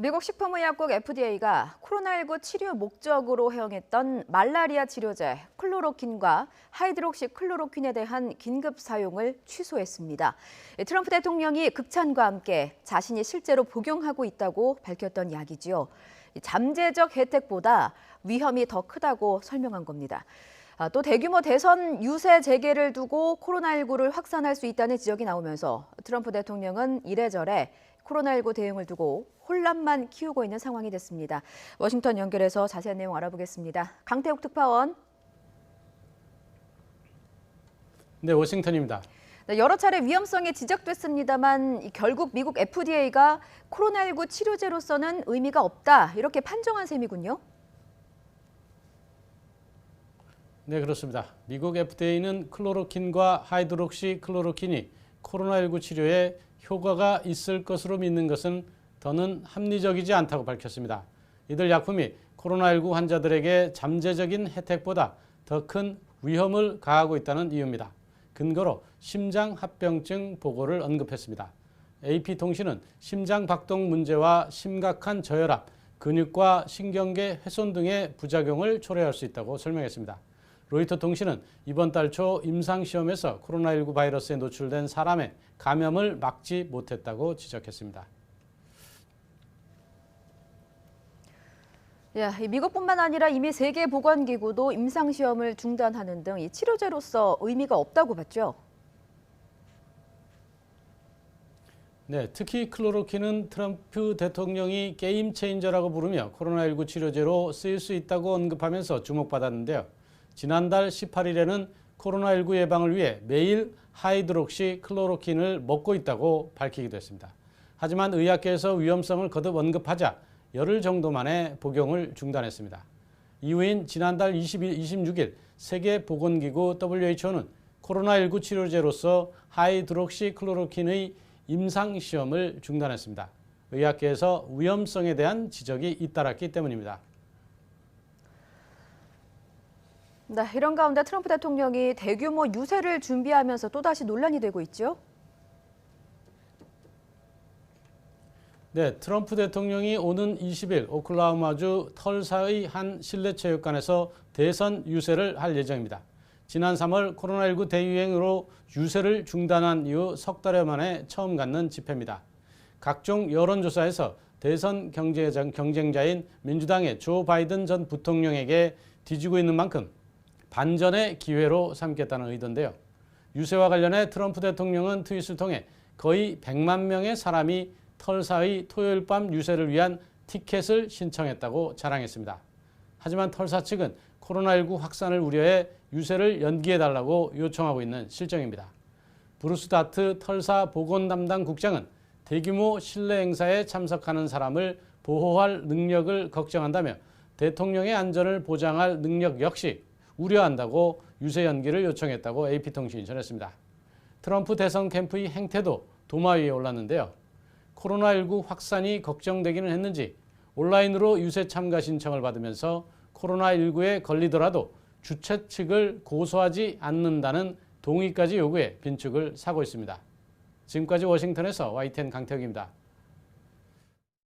미국 식품의약국 FDA가 코로나19 치료 목적으로 허용했던 말라리아 치료제 클로로킨과 하이드록시클로로퀸에 대한 긴급 사용을 취소했습니다. 트럼프 대통령이 극찬과 함께 자신이 실제로 복용하고 있다고 밝혔던 약이지요. 잠재적 혜택보다 위험이 더 크다고 설명한 겁니다. 또 대규모 대선 유세 재개를 두고 코로나19를 확산할 수 있다는 지적이 나오면서 트럼프 대통령은 이래저래 코로나19 대응을 두고 혼란만 키우고 있는 상황이 됐습니다. 워싱턴 연결해서 자세한 내용 알아보겠습니다. 강태욱 특파원. 네, 워싱턴입니다. 여러 차례 위험성이 지적됐습니다만 결국 미국 FDA가 코로나19 치료제로서는 의미가 없다 이렇게 판정한 셈이군요. 네, 그렇습니다. 미국 FDA는 클로로킨과 하이드록시클로로킨이 코로나19 치료에 효과가 있을 것으로 믿는 것은 더는 합리적이지 않다고 밝혔습니다. 이들 약품이 코로나19 환자들에게 잠재적인 혜택보다 더 큰 위험을 가하고 있다는 이유입니다. 근거로 심장합병증 보고를 언급했습니다. AP통신은 심장박동 문제와 심각한 저혈압, 근육과 신경계 훼손 등의 부작용을 초래할 수 있다고 설명했습니다. 로이터 통신은 이번 달 초 임상시험에서 코로나19 바이러스에 노출된 사람의 감염을 막지 못했다고 지적했습니다. 미국뿐만 아니라 이미 세계보건기구도 임상시험을 중단하는 등 이 치료제로서 의미가 없다고 봤죠. 네, 특히 클로로킨은 트럼프 대통령이 게임 체인저라고 부르며 코로나19 치료제로 쓰일 수 있다고 언급하면서 주목받았는데요. 지난달 18일에는 코로나19 예방을 위해 매일 하이드록시 클로로킨을 먹고 있다고 밝히기도 했습니다. 하지만 의학계에서 위험성을 거듭 언급하자 열흘 정도 만에 복용을 중단했습니다. 이후인 지난달 26일 세계보건기구 WHO는 코로나19 치료제로서 하이드록시 클로로킨의 임상시험을 중단했습니다. 의학계에서 위험성에 대한 지적이 잇따랐기 때문입니다. 네, 이런 가운데 트럼프 대통령이 대규모 유세를 준비하면서 또다시 논란이 되고 있죠. 네, 트럼프 대통령이 오는 20일 오클라호마주 털사의 한 실내체육관에서 대선 유세를 할 예정입니다. 지난 3월 코로나19 대유행으로 유세를 중단한 이후 석 달여 만에 처음 갖는 집회입니다. 각종 여론조사에서 대선 경쟁자인 민주당의 조 바이든 전 부통령에게 뒤지고 있는 만큼 반전의 기회로 삼겠다는 의도인데요. 유세와 관련해 트럼프 대통령은 트윗을 통해 거의 100만 명의 사람이 털사의 토요일 밤 유세를 위한 티켓을 신청했다고 자랑했습니다. 하지만 털사 측은 코로나19 확산을 우려해 유세를 연기해달라고 요청하고 있는 실정입니다. 브루스 다트 털사 보건 담당 국장은 대규모 실내 행사에 참석하는 사람을 보호할 능력을 걱정한다며 대통령의 안전을 보장할 능력 역시 우려한다고 유세 연기를 요청했다고 AP통신이 전했습니다. 트럼프 대선 캠프의 행태도 도마 위에 올랐는데요. 코로나19 확산이 걱정되기는 했는지 온라인으로 유세 참가 신청을 받으면서 코로나19에 걸리더라도 주최 측을 고소하지 않는다는 동의까지 요구해 빈축을 사고 있습니다. 지금까지 워싱턴에서 YTN 강태욱입니다.